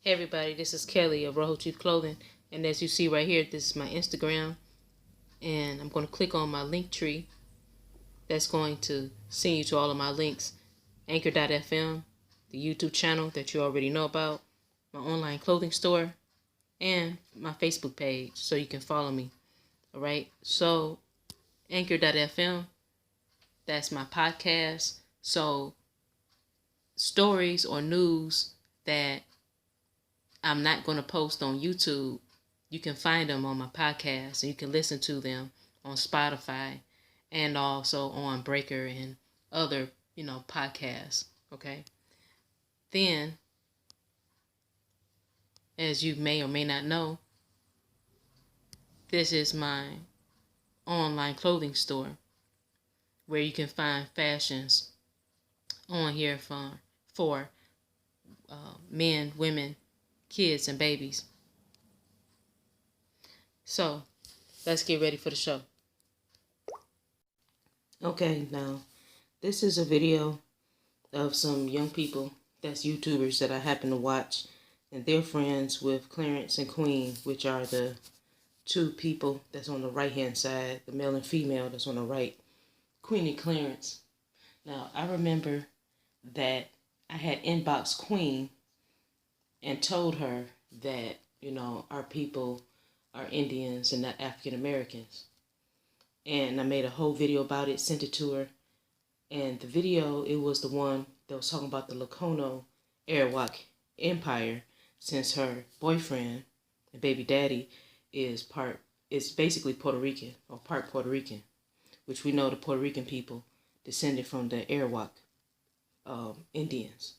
Hey everybody, this is Kelly of Rojo Chief Clothing, and as you see right here, this is my Instagram, and I'm going to click on my link tree. That's going to send you to all of my links: Anchor.fm, the YouTube channel that you already know about, my online clothing store, and my Facebook page, so you can follow me. Alright, so Anchor.fm, that's my podcast. So stories or news that I'm not going to post on YouTube, you can find them on my podcast, and you can listen to them on Spotify and also on Breaker and other, podcasts. Okay. Then, as you may or may not know, this is my online clothing store where you can find fashions on here for men, women, kids, and babies. So, let's get ready for the show. Okay, now, this is a video of some young people that's YouTubers that I happen to watch, and they're friends with Clarence and Queen, which are the two people that's on the right-hand side, the male and female that's on the right, Queen and Clarence. Now, I remember that I had inboxed Queen and told her that, our people are Indians and not African Americans. And I made a whole video about it, sent it to her. And the video, it was the one that was talking about the Lacono Arawak Empire, since her boyfriend and baby daddy is basically Puerto Rican, or part Puerto Rican, which we know the Puerto Rican people descended from the Arawak Indians.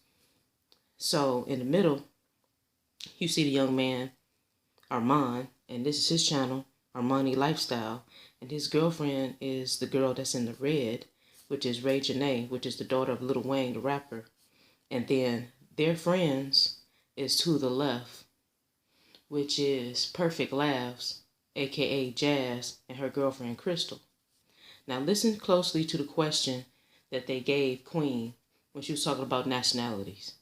So in the middle, you see the young man, Armand, and this is his channel, Armani Lifestyle, and his girlfriend is the girl that's in the red, which is Ray Janae, which is the daughter of Lil Wayne, the rapper. And then their friends is to the left, which is Perfect Laughs, aka Jazz, and her girlfriend Crystal. Now listen closely to the question that they gave Queen when she was talking about nationalities.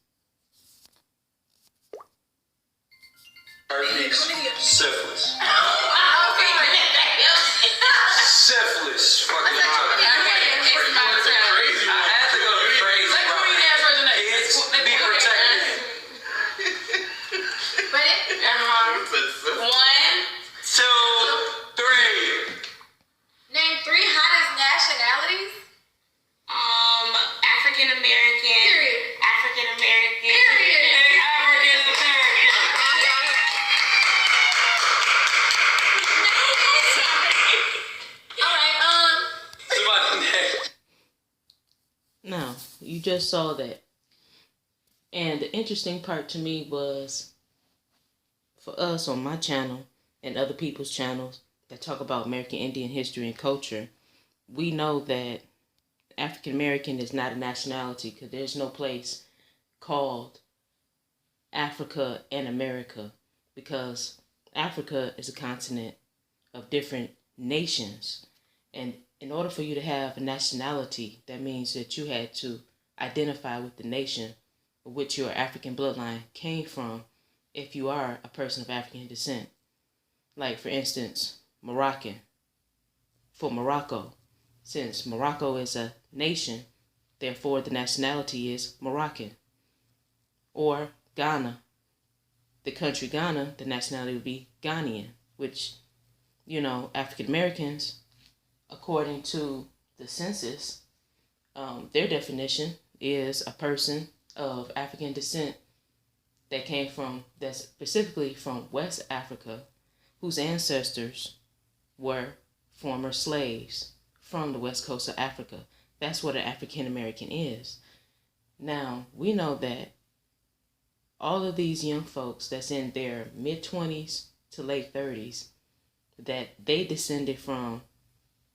Herpes, syphilis. Syphilis. Fucking crazy. I had to go crazy. Kids, be protected. One, 2, 3. name 3 hottest nationalities. African American. Period. African American. Period. African American. Somebody next. Now, you just saw that. And the interesting part to me was, for us on my channel and other people's channels that talk about American Indian history and culture, we know that African American is not a nationality, because there's no place called Africa and America, because Africa is a continent of different nations. And in order for you to have a nationality, that means that you had to identify with the nation of which your African bloodline came from, if you are a person of African descent. Like, for instance, Moroccan, for Morocco. Since Morocco is a nation, therefore the nationality is Moroccan. Or Ghana, the country Ghana, the nationality would be Ghanaian, which, African Americans, according to the census, their definition is a person of African descent that's specifically from West Africa, whose ancestors were former slaves from the west coast of Africa. That's what an African American is. Now, we know that all of these young folks that's in their mid-20s to late 30s, that they descended from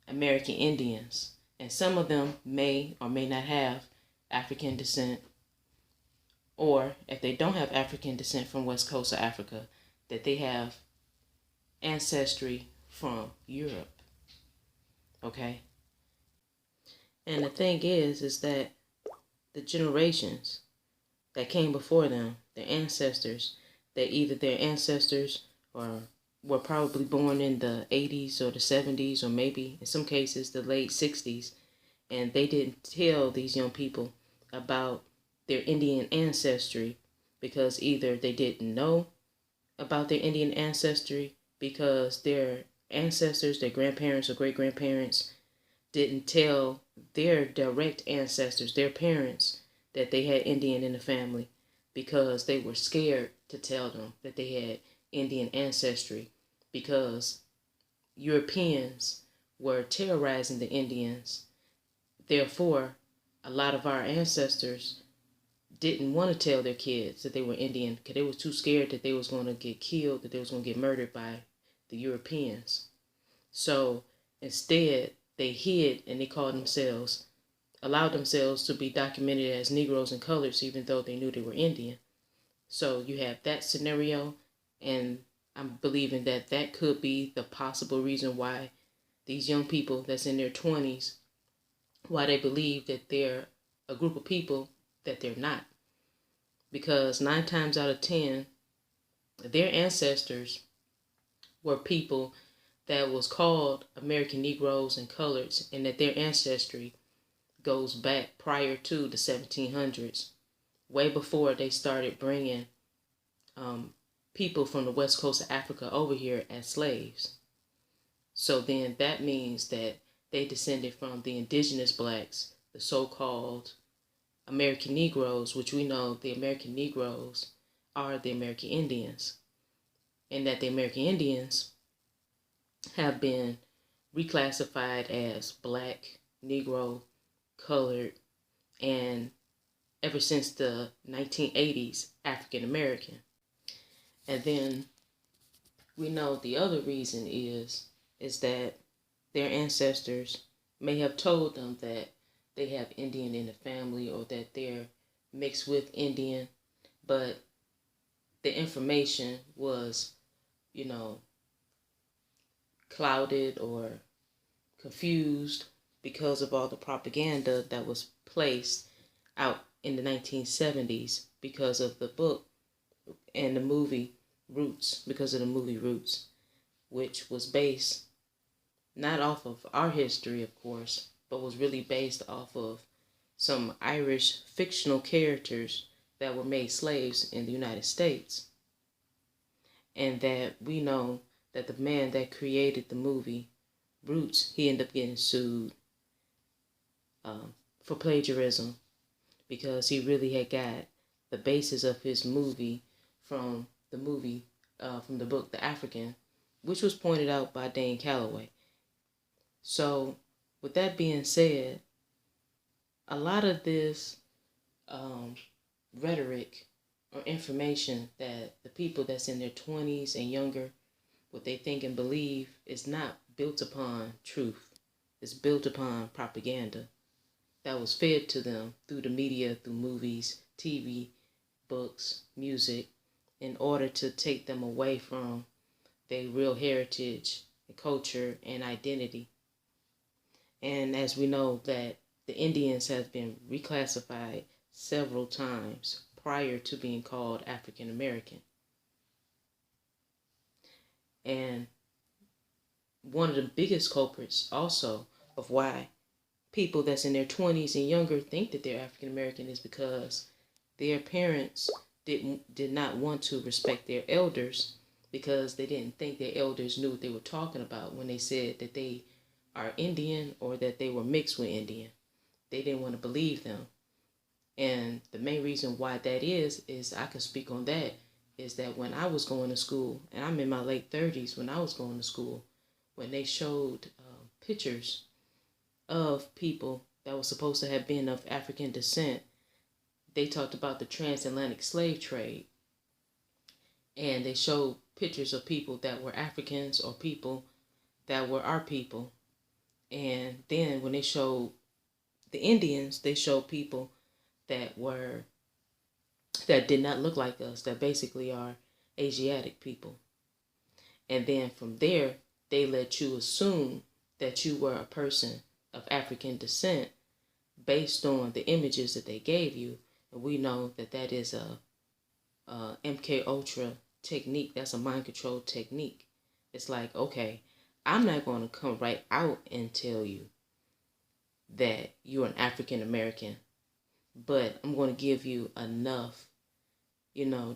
American Indians. And some of them may or may not have African descent, or if they don't have African descent from west coast of Africa, that they have ancestry from Europe. Okay? And the thing is that the generations that came before them, their ancestors, that either their ancestors or were probably born in the 80s or the 70s or maybe in some cases the late 60s, and they didn't tell these young people about their Indian ancestry because either they didn't know about their Indian ancestry because their ancestors, their grandparents or great grandparents, didn't tell their direct ancestors, their parents, that they had Indian in the family because they were scared to tell them that they had Indian ancestry because Europeans were terrorizing the Indians. Therefore, a lot of our ancestors didn't want to tell their kids that they were Indian because they were too scared that they was going to get killed, that they was going to get murdered by the Europeans. So instead, they hid and they allowed themselves to be documented as Negroes and coloreds, even though they knew they were Indian. So you have that scenario, and I'm believing that that could be the possible reason why these young people that's in their 20s, why they believe that they're a group of people that they're not. Because 9 times out of 10, their ancestors were people that was called American Negroes and coloreds, and that their ancestry goes back prior to the 1700s, way before they started bringing people from the west coast of Africa over here as slaves. So then that means that they descended from the indigenous blacks, the so-called American Negroes, which we know the American Negroes are the American Indians, and that the American Indians have been reclassified as black, Negro, colored, and ever since the 1980s, African American. And then we know the other reason is that their ancestors may have told them that they have Indian in the family or that they're mixed with Indian, but the information was, clouded or confused because of all the propaganda that was placed out in the 1970s because of the book and the movie Roots, which was based not off of our history, of course, but was really based off of some Irish fictional characters that were made slaves in the United States. And that we know that the man that created the movie Roots, he ended up getting sued for plagiarism because he really had got the basis of his movie from the book The African, which was pointed out by Dane Calloway. So with that being said, a lot of this rhetoric or information that the people that's in their 20s and younger, what they think and believe, is not built upon truth. It's built upon propaganda that was fed to them through the media, through movies, TV, books, music, in order to take them away from their real heritage and culture and identity. And as we know that the Indians have been reclassified several times prior to being called African American. And one of the biggest culprits also of why people that's in their 20s and younger think that they're African American is because their parents did not want to respect their elders because they didn't think their elders knew what they were talking about when they said that they are Indian or that they were mixed with Indian. They didn't want to believe them. And the main reason why that is I can speak on that, is that when I was going to school, and I'm in my late 30s when I was going to school, when they showed pictures of people that were supposed to have been of African descent, they talked about the transatlantic slave trade. And they showed pictures of people that were Africans or people that were our people. And then when they showed the Indians, they showed people that did not look like us, that basically are Asiatic people. And then from there, they let you assume that you were a person of African descent based on the images that they gave you. And we know that that is a MK Ultra technique. That's a mind control technique. It's like, okay, I'm not going to come right out and tell you that you're an African American, but I'm going to give you enough,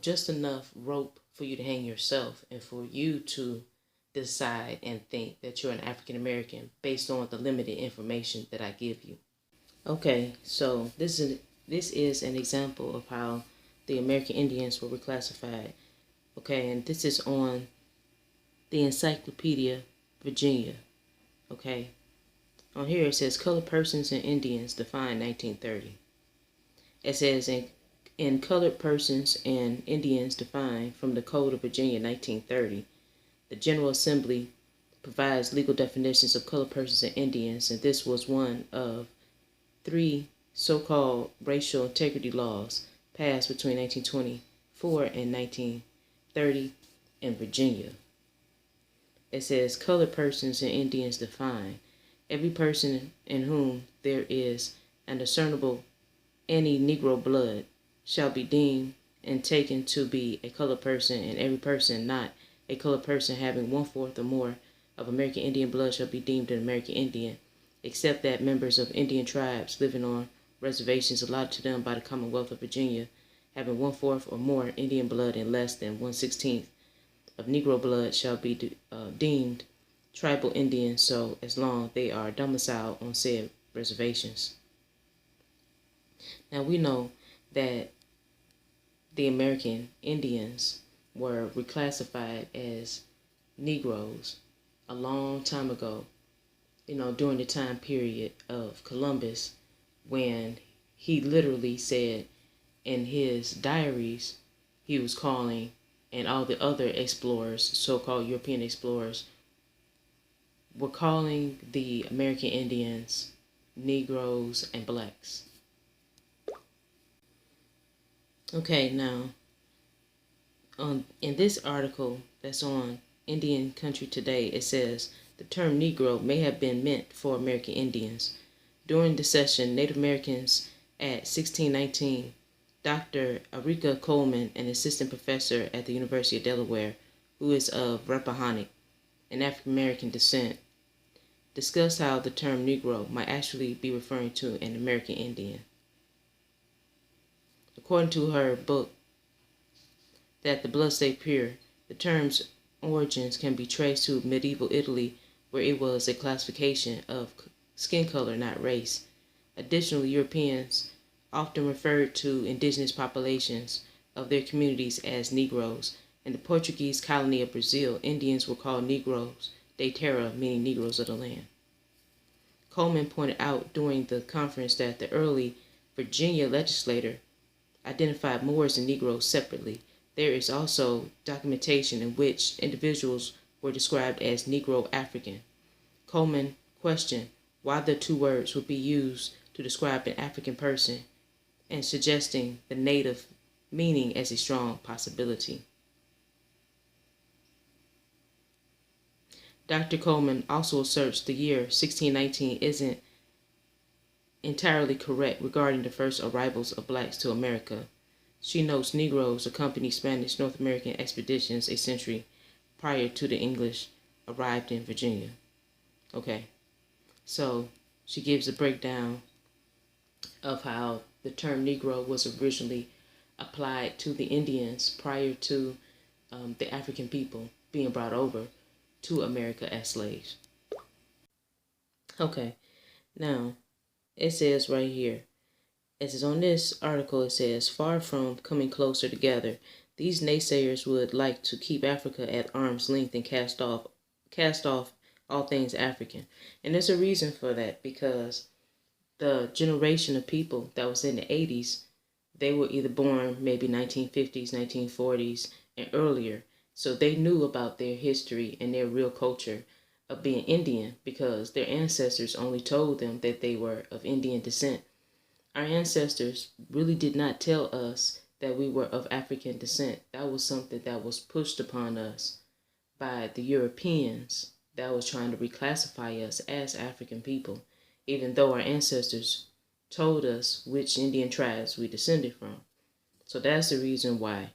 just enough rope for you to hang yourself and for you to decide and think that you're an African American based on the limited information that I give you. Okay, so this is an example of how the American Indians were reclassified. Okay, and this is on the Encyclopedia Virginia. Okay, on here it says colored persons and Indians defined 1930. It says in colored persons and Indians defined from the Code of Virginia 1930, the General Assembly provides legal definitions of colored persons and Indians, and this was one of 3 so-called racial integrity laws passed between 1924 and 1930 in Virginia. It says colored persons and Indians defined. Every person in whom there is an discernible any Negro blood shall be deemed and taken to be a colored person, and every person not a colored person having 1/4 or more of American Indian blood shall be deemed an American Indian, except that members of Indian tribes living on reservations allotted to them by the Commonwealth of Virginia having 1/4 or more Indian blood and less than 1/16 of Negro blood shall be deemed tribal Indians so as long they are domiciled on said reservations. Now we know that the American Indians were reclassified as Negroes a long time ago, during the time period of Columbus, when he literally said in his diaries he was calling, and all the other explorers, so-called European explorers, were calling the American Indians Negroes and blacks. Okay, now, in this article that's on Indian Country Today, it says the term Negro may have been meant for American Indians. During the session, Native Americans at 1619, Dr. Arika Coleman, an assistant professor at the University of Delaware, who is of Rappahannock and African American descent, discussed how the term Negro might actually be referring to an American Indian. According to her book, That the Blood Stay Pure, the term's origins can be traced to medieval Italy, where it was a classification of skin color, not race. Additionally, Europeans often referred to indigenous populations of their communities as Negroes. In the Portuguese colony of Brazil, Indians were called Negros de Terra, meaning Negroes of the land. Coleman pointed out during the conference that the early Virginia legislature identified Moors and Negroes separately. There is also documentation in which individuals were described as Negro African. Coleman questioned why the two words would be used to describe an African person and suggesting the native meaning as a strong possibility. Dr. Coleman also asserts the year 1619 isn't entirely correct regarding the first arrivals of blacks to America. She notes Negroes accompanied Spanish North American expeditions a century prior to the English arrived in Virginia. Okay, so she gives a breakdown of how the term Negro was originally applied to the Indians prior to the African people being brought over to America as slaves. Okay, now it says right here, it says on this article, it says, far from coming closer together, these naysayers would like to keep Africa at arm's length and cast off all things African. And there's a reason for that, because the generation of people that was in the 80s, they were either born maybe 1950s, 1940s, and earlier. So they knew about their history and their real culture of being Indian because their ancestors only told them that they were of Indian descent. Our ancestors really did not tell us that we were of African descent. That was something that was pushed upon us by the Europeans that was trying to reclassify us as African people, even though our ancestors told us which Indian tribes we descended from. So that's the reason why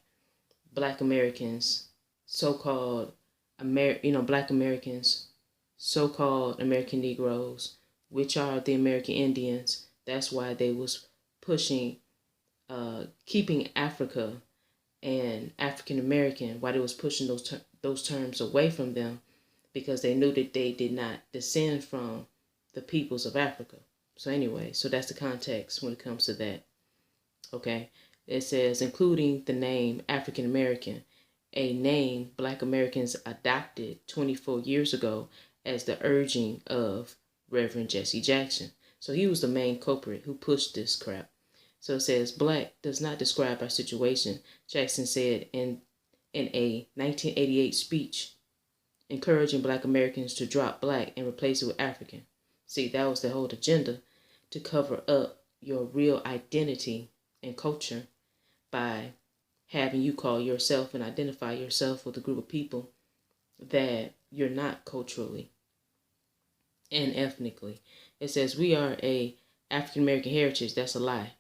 Black Americans so-called Black Americans, so-called American Negroes, which are the American Indians. That's why they was pushing, keeping Africa and African American, why they was pushing those terms away from them, because they knew that they did not descend from the peoples of Africa. So anyway, so that's the context when it comes to that. Okay, it says including the name African American, a name Black Americans adopted 24 years ago as the urging of Reverend Jesse Jackson. So he was the main culprit who pushed this crap. So it says Black does not describe our situation, Jackson said in a 1988 speech encouraging Black Americans to drop Black and replace it with African. See, that was the whole agenda, to cover up your real identity and culture by having you call yourself and identify yourself with a group of people that you're not culturally and ethnically. It says we are a African American heritage. That's a lie.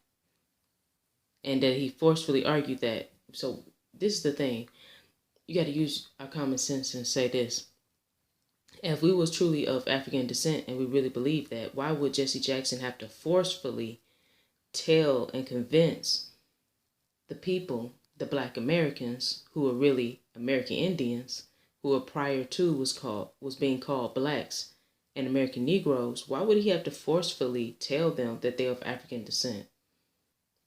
And that he forcefully argued that. So this is the thing. You got to use our common sense and say this. If we was truly of African descent and we really believe that, why would Jesse Jackson have to forcefully tell and convince the people, the Black Americans, who are really American Indians, who are prior to was being called Blacks and American Negroes? Why would he have to forcefully tell them that they're of African descent?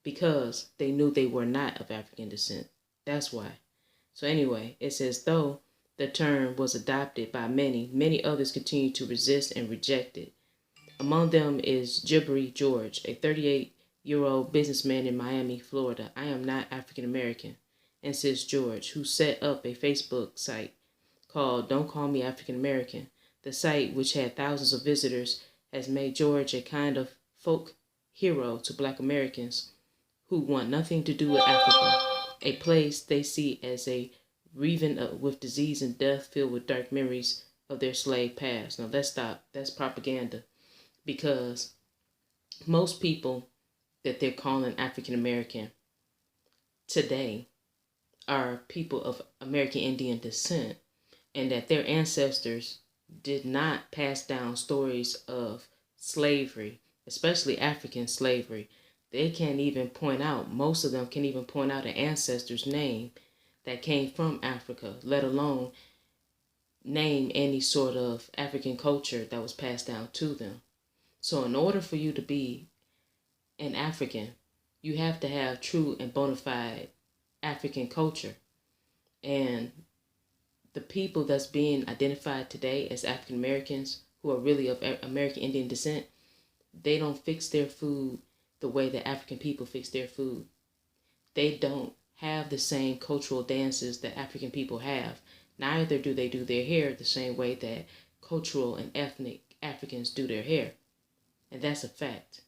Because they knew they were not of African descent. That's why. So anyway, it says though the term was adopted by many, many others continue to resist and reject it. Among them is Jibri George, a 38-year-old businessman in Miami, Florida. I am not African American, insists George, who set up a Facebook site called Don't Call Me African American. The site, which had thousands of visitors, has made George a kind of folk hero to Black Americans who want nothing to do with Africa, a place they see as a wreathen with disease and death, filled with dark memories of their slave past. Now let's stop. That's propaganda, because most people that they're calling African American today are people of American Indian descent, and that their ancestors did not pass down stories of slavery, especially African slavery. They can't even point out, most of them can't even point out an ancestor's name that came from Africa, let alone name any sort of African culture that was passed down to them. So in order for you to be an African, you have to have true and bona fide African culture. And the people that's being identified today as African Americans, who are really of American Indian descent, they don't fix their food the way that African people fix their food. They don't have the same cultural dances that African people have. Neither do they do their hair the same way that cultural and ethnic Africans do their hair. And that's a fact.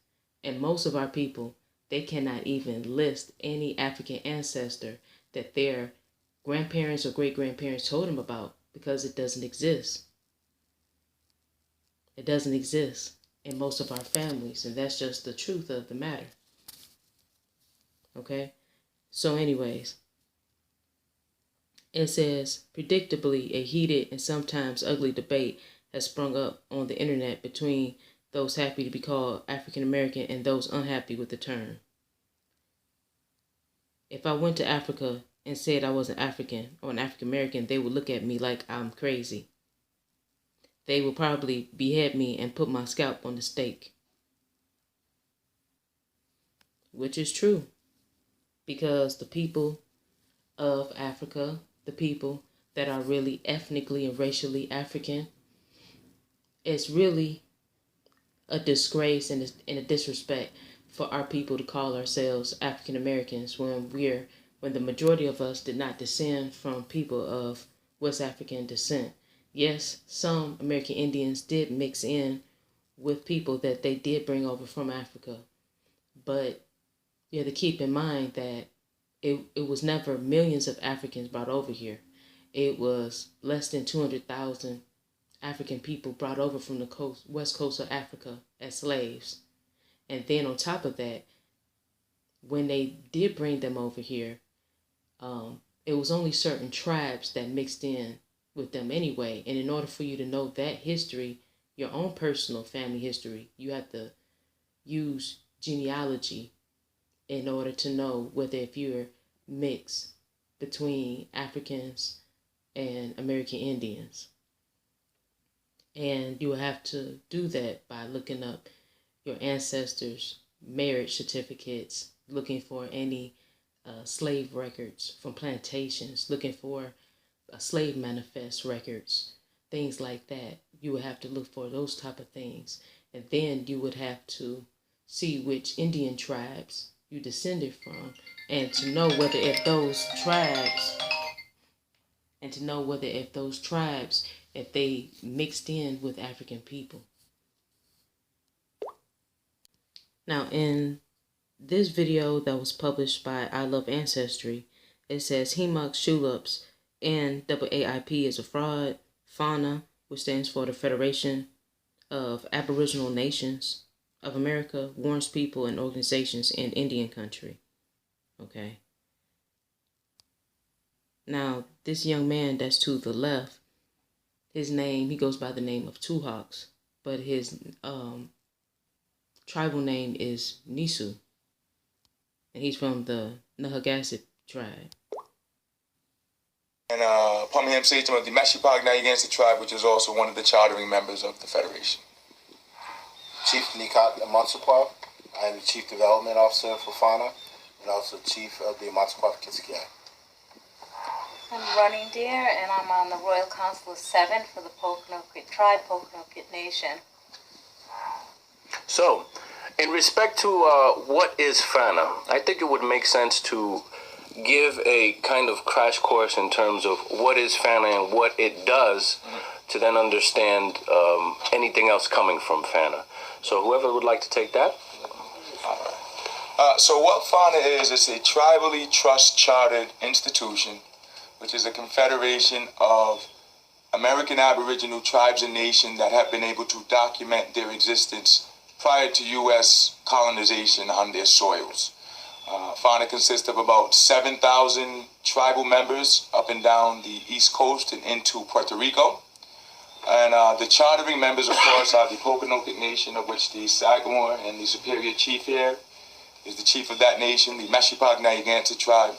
And most of our people, they cannot even list any African ancestor that their grandparents or great-grandparents told them about, because it doesn't exist. It doesn't exist in most of our families, and that's just the truth of the matter. Okay? So anyways, it says, predictably, a heated and sometimes ugly debate has sprung up on the internet between those happy to be called African American and those unhappy with the term. If I went to Africa and said I was an African or an African American, they would look at me like I'm crazy. They would probably behead me and put my scalp on the stake. Which is true. Because the people of Africa, the people that are really ethnically and racially African, it's really a disgrace and a disrespect for our people to call ourselves African Americans when the majority of us did not descend from people of West African descent. Yes, some American Indians did mix in with people that they did bring over from Africa, but you have to keep in mind that it was never millions of Africans brought over here. It was less than 200,000 African people brought over from the west coast of Africa as slaves. And then on top of that, when they did bring them over here, it was only certain tribes that mixed in with them anyway. And in order for you to know that history, your own personal family history, you have to use genealogy in order to know whether if you're mixed between Africans and American Indians. And you will have to do that by looking up your ancestors' marriage certificates, looking for any slave records from plantations, looking for slave manifest records, things like that. You would have to look for those type of things. And then you would have to see which Indian tribes you descended from, and to know whether if those tribes, if they mixed in with African people. Now, in this video that was published by I Love Ancestry, it says Hemok Shulops NAAIP is a fraud. FANA, which stands for the Federation of Aboriginal Nations of America, warns people and organizations in Indian country. Okay. Now, this young man that's to the left, his name, he goes by the name of Two Hawks, but his tribal name is Nisu. And he's from the Nahagassett tribe. And Pumham Satan of the Meshipag Narragansett tribe, which is also one of the chartering members of the Federation. Chief Nikat Amatsupar. I am the Chief Development Officer for FANA and also Chief of the Amatsupar Kitsikiai. I'm Running Deer, and I'm on the Royal Council of Seven for the Pokanoket tribe, Pokanoket Nation. So, in respect to what is FANA, I think it would make sense to give a kind of crash course in terms of what is FANA and what it does, to then understand anything else coming from FANA. So whoever would like to take that? So what FANA is, it's a tribally trust-chartered institution, which is a confederation of American Aboriginal tribes and nations that have been able to document their existence prior to U.S. colonization on their soils. FANA consists of about 7,000 tribal members up and down the East Coast and into Puerto Rico. And the chartering members, of course, are the Pokanoket Nation, of which the Sagamore and the Superior Chief here is the chief of that nation, the Meshipag Narragansett tribe,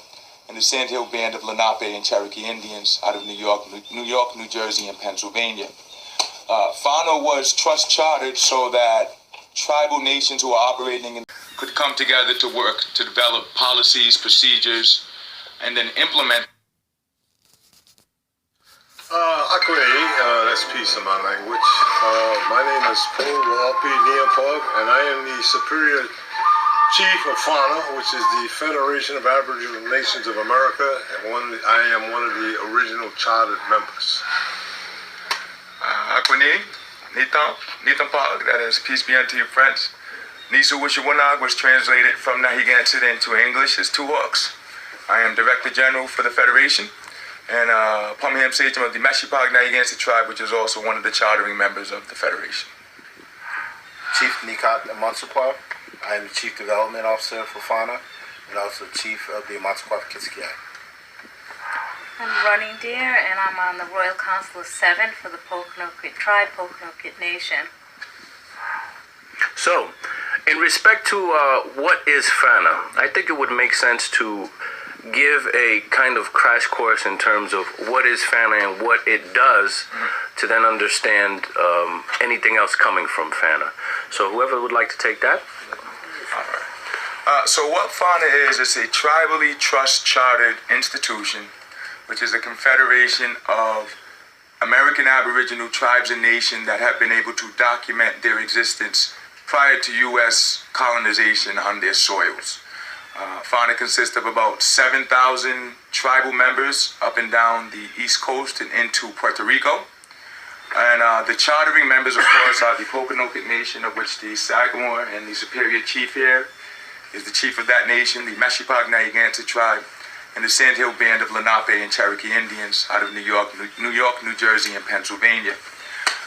and the Sandhill Band of Lenape and Cherokee Indians out of New York, New Jersey, and Pennsylvania. FANA was trust chartered so that tribal nations who are operating could come together to work to develop policies, procedures, and then implement. That's peace in my language. My name is Paul Walpi Neampog, and I am the Superior Chief of FANA, which is the Federation of Aboriginal Nations of America, and I am one of the original chartered members. Akwane, Nathan Pog, that is peace be unto you, friends. Nisu Wishawanag was translated from Narragansett into English as Two Hawks. I am Director General for the Federation, and Pumham Satan of the Meshipag Narragansett tribe, which is also one of the chartering members of the Federation. Chief Nikat Amatsupar. I am the Chief Development Officer for FANA and also Chief of the Amatsupar Kitsikiai. I'm Running Deer, and I'm on the Royal Council of Seven for the Pokanoket tribe, Pokanoket Nation. So, in respect to what is FANA, I think it would make sense to give a kind of crash course in terms of what is FANA and what it does, to then understand anything else coming from FANA. So whoever would like to take that? So what FANA is, it's a tribally trust-chartered institution, which is a confederation of American Aboriginal tribes and nations that have been able to document their existence prior to U.S. colonization on their soils. FANA consists of about 7,000 tribal members up and down the East Coast and into Puerto Rico. And the chartering members, of course, are the Pokanoket Nation, of which the Sagamore and the Superior Chief here is the chief of that nation, the Meshipag Narragansett tribe, and the Sandhill Band of Lenape and Cherokee Indians out of New York, New Jersey, and Pennsylvania.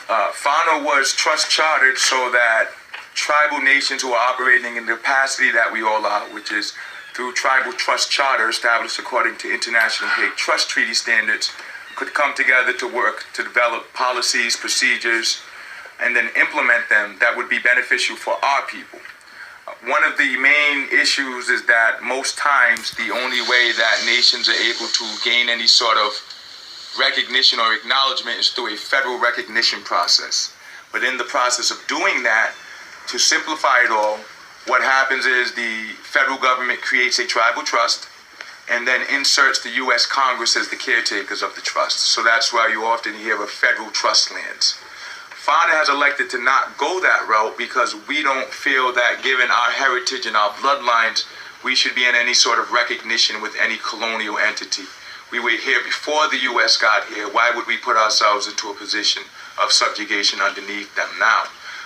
FANA was trust chartered so that tribal nations who are operating in the capacity that we all are, which is through tribal trust charter established according to International Hague Trust Treaty standards, could come together to work to develop policies, procedures, and then implement them that would be beneficial for our people. One of the main issues is that most times the only way that nations are able to gain any sort of recognition or acknowledgement is through a federal recognition process. But in the process of doing that, to simplify it all, what happens is the federal government creates a tribal trust and then inserts the U.S. Congress as the caretakers of the trust. So that's why you often hear of federal trust lands. FANA has elected to not go that route because we don't feel that given our heritage and our bloodlines, we should be in any sort of recognition with any colonial entity. We were here before the U.S. got here. Why would we put ourselves into a position of subjugation underneath them now?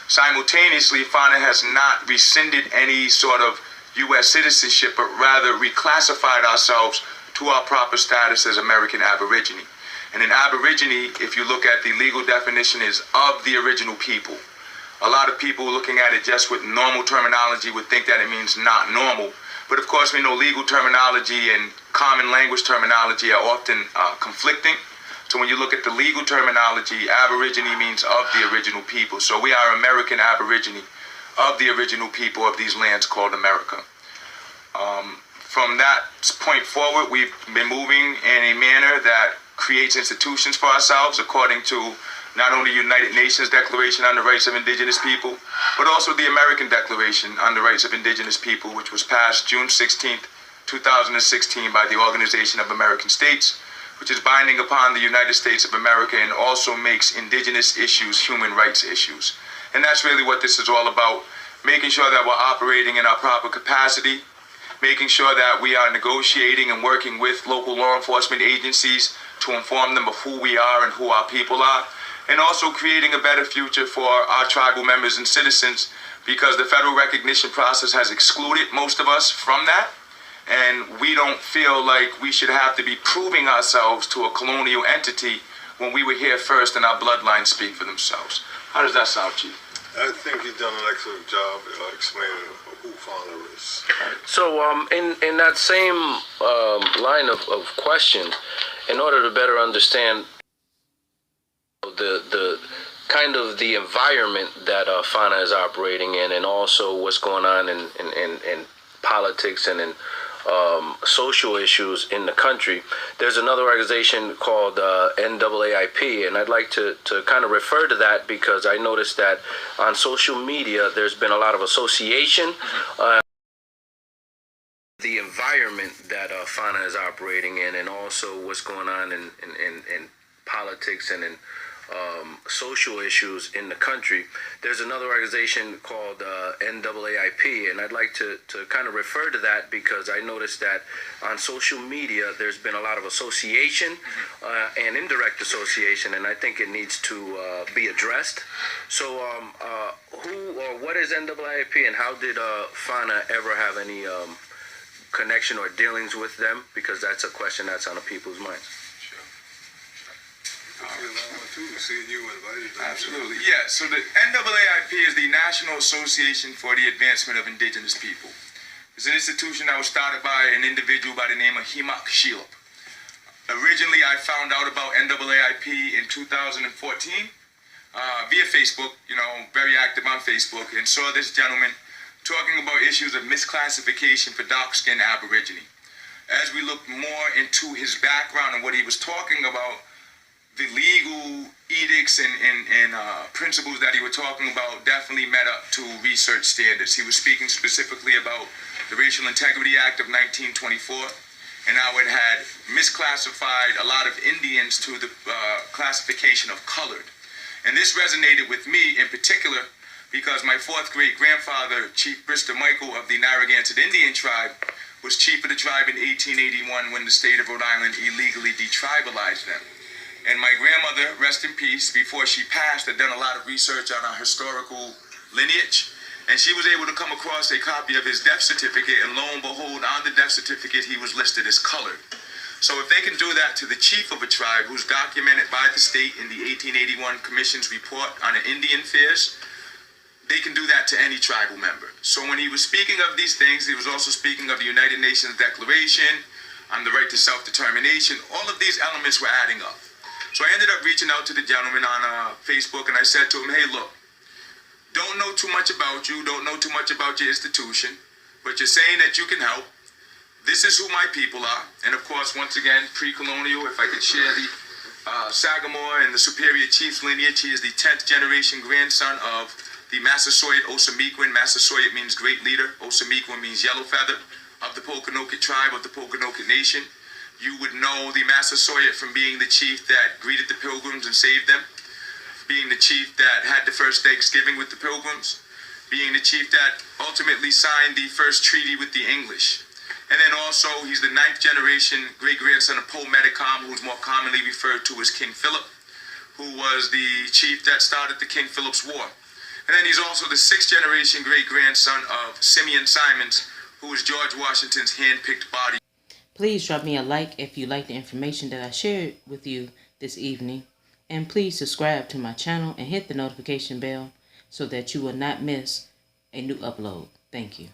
Simultaneously, FANA has not rescinded any sort of U.S. citizenship, but rather reclassified ourselves to our proper status as American Aborigine. And an Aborigine, if you look at the legal definition, is of the original people. A lot of people looking at it just with normal terminology would think that it means not normal. But of course, we know legal terminology and common language terminology are often conflicting. So when you look at the legal terminology, Aborigine means of the original people. So we are American Aborigine of the original people of these lands called America. From that point forward, we've been moving in a manner that creates institutions for ourselves according to not only the United Nations Declaration on the Rights of Indigenous People, but also the American Declaration on the Rights of Indigenous People, which was passed June 16th, 2016 by the Organization of American States, which is binding upon the United States of America and also makes indigenous issues human rights issues. And that's really what this is all about, making sure that we're operating in our proper capacity, making sure that we are negotiating and working with local law enforcement agencies to inform them of who we are and who our people are, and also creating a better future for our tribal members and citizens, because the federal recognition process has excluded most of us from that, and we don't feel like we should have to be proving ourselves to a colonial entity when we were here first and our bloodlines speak for themselves. How does that sound, Chief? I think you've done an excellent job explaining who FANA is. So, in that same line of question, in order to better understand the kind of the environment that FANA is operating in, and also what's going on in politics and in social issues in the country, there's another organization called NAAIP, and I'd like to kind of refer to that because I noticed that on social media there's been a lot of association. The environment that FANA is operating in, and also what's going on in politics and in social issues in the country, there's another organization called NAAIP, and I'd like to kind of refer to that because I noticed that on social media there's been a lot of association and indirect association, and I think it needs to be addressed. So who or what is NAAIP, and how did FANA ever have any connection or dealings with them? Because that's a question that's on the people's minds. Absolutely, yeah. So the NAAIP is the National Association for the Advancement of Indigenous People. It's an institution that was started by an individual by the name of Himak Shilop. Originally, I found out about NAAIP in 2014 via Facebook, very active on Facebook, and saw this gentleman talking about issues of misclassification for dark-skinned Aborigine. As we looked more into his background and what he was talking about, the legal edicts and principles that he was talking about definitely met up to research standards. He was speaking specifically about the Racial Integrity Act of 1924 and how it had misclassified a lot of Indians to the classification of colored. And this resonated with me in particular because my fourth great grandfather, Chief Brister Michael of the Narragansett Indian tribe, was chief of the tribe in 1881 when the state of Rhode Island illegally detribalized them. And my grandmother, rest in peace, before she passed, had done a lot of research on our historical lineage. And she was able to come across a copy of his death certificate, and lo and behold, on the death certificate, he was listed as colored. So if they can do that to the chief of a tribe who's documented by the state in the 1881 Commission's report on the Indian affairs, they can do that to any tribal member. So when he was speaking of these things, he was also speaking of the United Nations Declaration on the right to self-determination. All of these elements were adding up. So I ended up reaching out to the gentleman on Facebook, and I said to him, hey, look, don't know too much about you, don't know too much about your institution, but you're saying that you can help. This is who my people are. And of course, once again, pre-colonial, if I could share the Sagamore and the Superior Chief's lineage, he is the 10th generation grandson of the Massasoit Osamequin. Massasoit means great leader. Osamequin means yellow feather, of the Pokanoket tribe, of the Pokanoket nation. You would know the Massasoit from being the chief that greeted the pilgrims and saved them, being the chief that had the first Thanksgiving with the pilgrims, being the chief that ultimately signed the first treaty with the English. And then also, he's the 9th generation great-grandson of Poe Metacom, who's more commonly referred to as King Philip, who was the chief that started the King Philip's War. And then he's also the 6th generation great-grandson of Simeon Simons, who was George Washington's hand-picked body. Please drop me a like if you like the information that I shared with you this evening. And please subscribe to my channel and hit the notification bell so that you will not miss a new upload. Thank you.